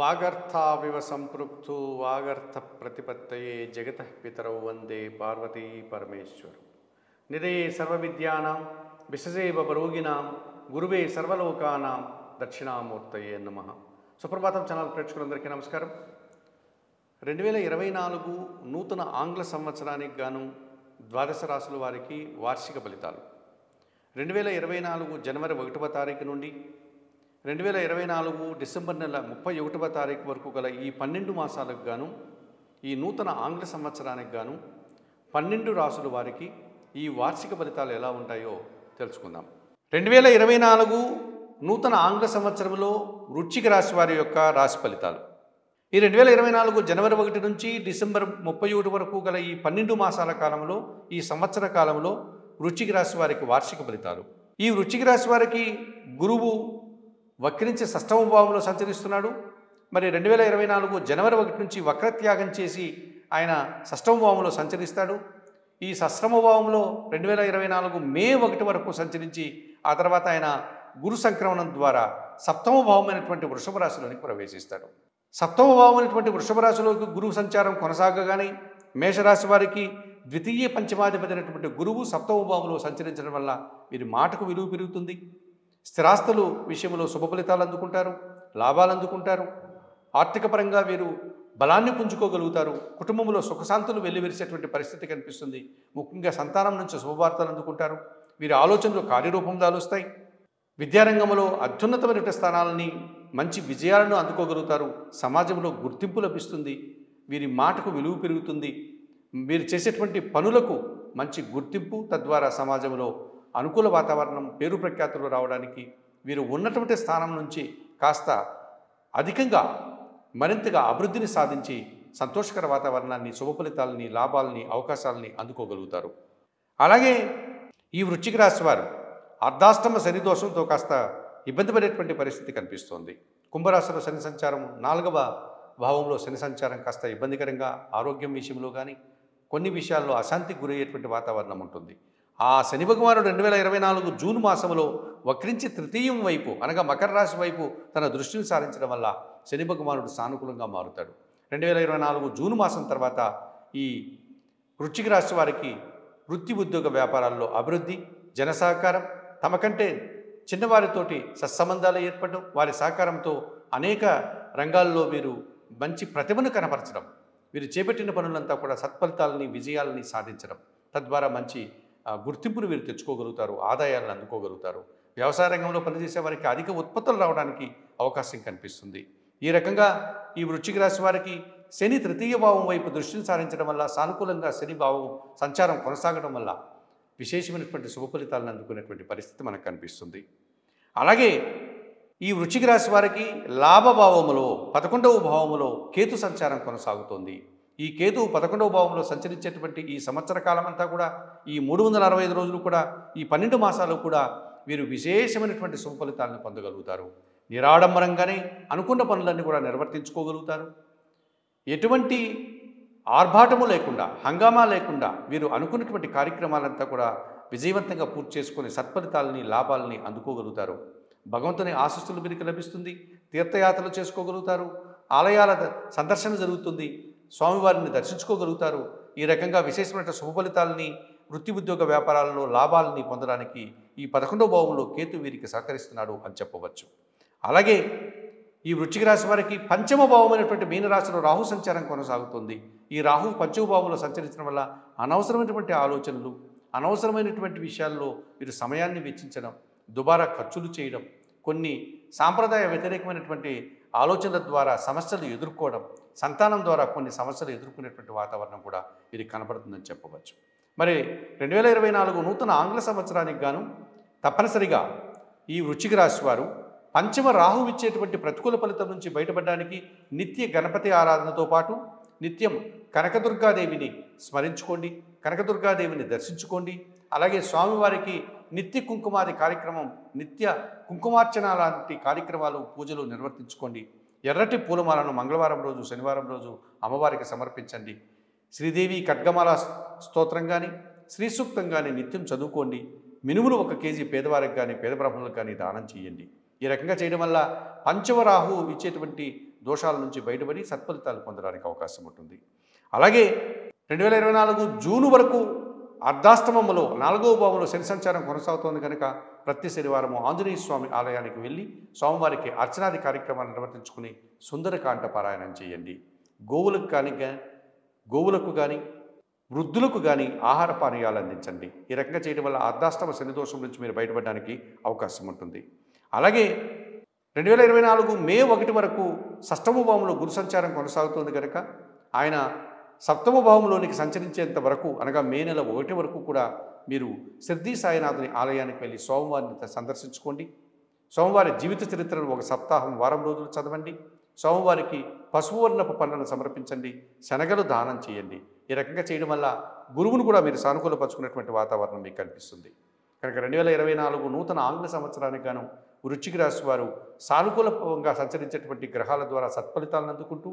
వాగర్థావివ సంపృక్తు వాగర్థ ప్రతిపత్తయే జగత పితరౌ వందే పార్వతీ పరమేశ్వరు నిదే సర్వవిద్యానాం విశజేవ భరోగినాం గురువే సర్వలోకానాం దక్షిణామూర్తయే నమః. సుప్రభాతం ఛానల్ ప్రేక్షకులందరికీ నమస్కారం. 2024 నూతన ఆంగ్ల సంవత్సరానికి గాను ద్వాదశ రాశుల వారికి వార్షిక ఫలితాలు 2024 జనవరి 1వ తారీఖు నుండి 2024 డిసెంబర్ నెల 31వ తారీఖు వరకు గల ఈ 12 మాసాలకు గాను ఈ నూతన ఆంగ్ల సంవత్సరానికి గాను 12 రాశుల వారికి ఈ వార్షిక ఫలితాలు ఎలా ఉంటాయో తెలుసుకుందాం. 2024 నూతన ఆంగ్ల సంవత్సరంలో వృశ్చిక రాశి వారి యొక్క రాశి ఫలితాలు. ఈ 2024 జనవరి 1 నుంచి డిసెంబర్ 31 వరకు గల ఈ 12 మాసాల కాలంలో ఈ సంవత్సర కాలంలో వృశ్చిక రాశి వారికి వార్షిక ఫలితాలు. ఈ వృశ్చిక రాశి వారికి గురువు వక్రించి షష్టమ భావంలో సంచరిస్తున్నాడు. మరి 2024 జనవరి 1 నుంచి వక్రత్యాగం చేసి ఆయన షష్టమ భావంలో సంచరిస్తాడు. ఈ షష్టమ భావంలో 2024 మే 1 వరకు సంచరించి ఆ తర్వాత ఆయన గురు సంక్రమణం ద్వారా సప్తమ భావమైనటువంటి వృషభ రాశిలోనికి ప్రవేశిస్తాడు. సప్తమ భావమైనటువంటి వృషభ రాశిలోకి గురువు సంచారం కొనసాగగానే మేషరాశి వారికి ద్వితీయ పంచమాధిపతి అయినటువంటి గురువు సప్తమ భావంలో సంచరించడం వల్ల వీరి మాటకు విలువ పెరుగుతుంది. స్థిరాస్తులు విషయంలో శుభ ఫలితాలు అందుకుంటారు, లాభాలు అందుకుంటారు. ఆర్థిక పరంగా వీరు బలాన్ని పుంజుకోగలుగుతారు. కుటుంబంలో సుఖశాంతులు వెల్లివిరిసేటువంటి పరిస్థితి కనిపిస్తుంది. ముఖ్యంగా సంతానం నుంచి శుభవార్తలు అందుకుంటారు. వీరి ఆలోచనలు కార్యరూపం దాలుస్తాయి. విద్యారంగంలో అత్యున్నతమైన స్థానాలని మంచి విజయాలను అందుకోగలుగుతారు. సమాజంలో గుర్తింపు లభిస్తుంది. వీరి మాటకు విలువ పెరుగుతుంది. వీరు చేసేటువంటి పనులకు మంచి గుర్తింపు, తద్వారా సమాజంలో అనుకూల వాతావరణం, పేరు ప్రఖ్యాతులు రావడానికి వీరు ఉన్నటువంటి స్థానం నుంచి కాస్త అధికంగా మరింతగా అభివృద్ధిని సాధించి సంతోషకర వాతావరణాన్ని, శుభ ఫలితాలని, లాభాలని, అవకాశాలని అందుకోగలుగుతారు. అలాగే ఈ వృశ్చిక రాశి వారు అర్ధాష్టమ శని దోషంతో కాస్త ఇబ్బంది పడేటువంటి పరిస్థితి కనిపిస్తోంది. కుంభరాశిలో శని సంచారం, 4వ భావంలో శని సంచారం కాస్త ఇబ్బందికరంగా ఆరోగ్యం విషయంలో కానీ కొన్ని విషయాల్లో అశాంతికి గురయ్యేటువంటి వాతావరణం ఉంటుంది. ఆ శని భగవానుడు 2024 జూన్ మాసంలో వక్రించి తృతీయం వైపు అనగా మకర రాశి వైపు తన దృష్టిని సారించడం వల్ల శని భగవానుడు సానుకూలంగా మారుతాడు. 2024 జూన్ మాసం తర్వాత ఈ వృశ్చిక రాశి వారికి వృత్తి, ఉద్యోగ, వ్యాపారాల్లో అభివృద్ధి, జన సహకారం, తమ కంటే చిన్నవారితోటి సత్సంబంధాలు ఏర్పడడం, వారి సహకారంతో అనేక రంగాల్లో వీరు మంచి ప్రతిభను కనపరచడం, వీరు చేపట్టిన పనులంతా కూడా సత్ఫలితాలని, విజయాలని సాధించడం, తద్వారా మంచి గుర్తింపును వీరు తెచ్చుకోగలుగుతారు, ఆదాయాలను అందుకోగలుగుతారు. వ్యవసాయ రంగంలో పనిచేసే వారికి అధిక ఉత్పత్తులు రావడానికి అవకాశం కనిపిస్తుంది. ఈ రకంగా ఈ వృశ్చిక రాశి వారికి శని తృతీయ భావం వైపు దృష్టిని సారించడం వల్ల, సానుకూలంగా శని భావం సంచారం కొనసాగడం వల్ల విశేషమైనటువంటి శుభ ఫలితాలను అందుకునేటువంటి పరిస్థితి మనకు కనిపిస్తుంది. అలాగే ఈ వృశ్చిక రాశి వారికి లాభభావములో 11వ భావములో కేతు సంచారం కొనసాగుతోంది. ఈ కేతువు 11వ భావంలో సంచరించేటువంటి ఈ సంవత్సర కాలం అంతా కూడా, ఈ 365 రోజులు కూడా, ఈ 12 మాసాలు కూడా వీరు విశేషమైనటువంటి శుభ ఫలితాలను పొందగలుగుతారు. నిరాడంబరంగానే అనుకున్న పనులన్నీ కూడా నిర్వర్తించుకోగలుగుతారు. ఎటువంటి ఆర్భాటము లేకుండా, హంగామా లేకుండా వీరు అనుకున్నటువంటి కార్యక్రమాలంతా కూడా విజయవంతంగా పూర్తి చేసుకుని సత్ఫలితాలని, లాభాలని అందుకోగలుగుతారు. భగవంతుని ఆశీస్సులు వీరికి లభిస్తుంది. తీర్థయాత్రలు చేసుకోగలుగుతారు. ఆలయాల సందర్శన జరుగుతుంది. స్వామివారిని దర్శించుకోగలుగుతారు. ఈ రకంగా విశేషమైన శుభ ఫలితాలని, వృత్తి, ఉద్యోగ, వ్యాపారాల్లో లాభాలని పొందడానికి ఈ 11వ భావంలో కేతు వీరికి సహకరిస్తున్నాడు అని చెప్పవచ్చు. అలాగే ఈ వృశ్చిక రాశి వారికి పంచమ భావమైనటువంటి మీనరాశిలో రాహు సంచారం కొనసాగుతుంది. ఈ రాహు 5వ భావంలో సంచరించడం వల్ల అనవసరమైనటువంటి ఆలోచనలు, అనవసరమైనటువంటి విషయాల్లో వీరు సమయాన్ని వెచ్చించడం, దుబారా ఖర్చులు చేయడం, కొన్ని సాంప్రదాయ వ్యతిరేకమైనటువంటి ఆలోచనల ద్వారా సమస్యలు ఎదుర్కోవడం, సంతానం ద్వారా కొన్ని సమస్యలు ఎదుర్కొనేటువంటి వాతావరణం కూడా వీరికి కనపడుతుందని చెప్పవచ్చు. మరి 2024 నూతన ఆంగ్ల సంవత్సరానికి గాను తప్పనిసరిగా ఈ వృశ్చిక రాశి వారు పంచమ రాహు ఇచ్చేటువంటి ప్రతికూల ఫలితం నుంచి బయటపడడానికి నిత్య గణపతి ఆరాధనతో పాటు నిత్యం కనకదుర్గాదేవిని స్మరించుకోండి, కనకదుర్గాదేవిని దర్శించుకోండి. అలాగే స్వామివారికి నిత్య కుంకుమాది కార్యక్రమం, నిత్య కుంకుమార్చన లాంటి కార్యక్రమాలు, పూజలు నిర్వర్తించుకోండి. ఎర్రటి పూలమాలను మంగళవారం రోజు, శనివారం రోజు అమ్మవారికి సమర్పించండి. శ్రీదేవి ఖడ్గమాల స్తోత్రం కానీ, శ్రీ సూక్తం కానీ నిత్యం చదువుకోండి. మినుములు 1 కేజీ పేదవారికి కానీ, పేద బ్రాహ్మణులకు కానీ దానం చేయండి. ఈ రకంగా చేయడం వల్ల పంచమ రాహు ఇచ్చేటువంటి దోషాల నుంచి బయటపడి సత్ఫలితాలు పొందడానికి అవకాశం ఉంటుంది. అలాగే 2024 జూన్ వరకు అర్ధాష్టమంలో 4వ భావంలో శని సంచారం కొనసాగుతోంది కనుక ప్రతి శనివారం ఆంజనేయ స్వామి ఆలయానికి వెళ్ళి స్వామివారికి అర్చనాది కార్యక్రమాలు నిర్వర్తించుకుని సుందరకాండ పారాయణం చేయండి. గోవులకు కానీ వృద్ధులకు కానీ ఆహార పానీయాలు అందించండి. ఈ రకంగా చేయడం వల్ల అర్ధాష్టమ శని దోషం నుంచి మీరు బయటపడడానికి అవకాశం ఉంటుంది. అలాగే 2024 మే 1 వరకు షష్టమ భావంలో గురు సంచారం కొనసాగుతుంది కనుక ఆయన సప్తమ భావంలోనికి సంచరించేంత వరకు అనగా మే నెల 1 వరకు కూడా మీరు సిద్ధి సాయినాథుని ఆలయానికి వెళ్ళి స్వామివారిని సందర్శించుకోండి. స్వామివారి జీవిత చరిత్రను ఒక సప్తాహం వారం రోజులు చదవండి. స్వామివారికి పసుపు వర్ణపు పనులను సమర్పించండి. శనగలు దానం చేయండి. ఈ రకంగా చేయడం వల్ల గురువును కూడా మీరు సానుకూలపరుచుకున్నటువంటి వాతావరణం మీకు కనిపిస్తుంది. కనుక 2024 నూతన ఆంగ్ల సంవత్సరానికి గాను వృశ్చిక రాశి వారు సానుకూలంగా సంచరించేటువంటి గ్రహాల ద్వారా సత్ఫలితాలను అందుకుంటూ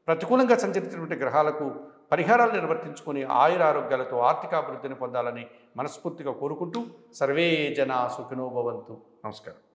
ప్రతికూలంగా సంచరించినటువంటి గ్రహాలకు పరిహారాలు నిర్వర్తించుకొని ఆయురారోగ్యాలతో ఆర్థికాభివృద్ధిని పొందాలని మనస్ఫూర్తిగా కోరుకుంటూ సర్వే జనా సుఖినో భవంతు. నమస్కారం.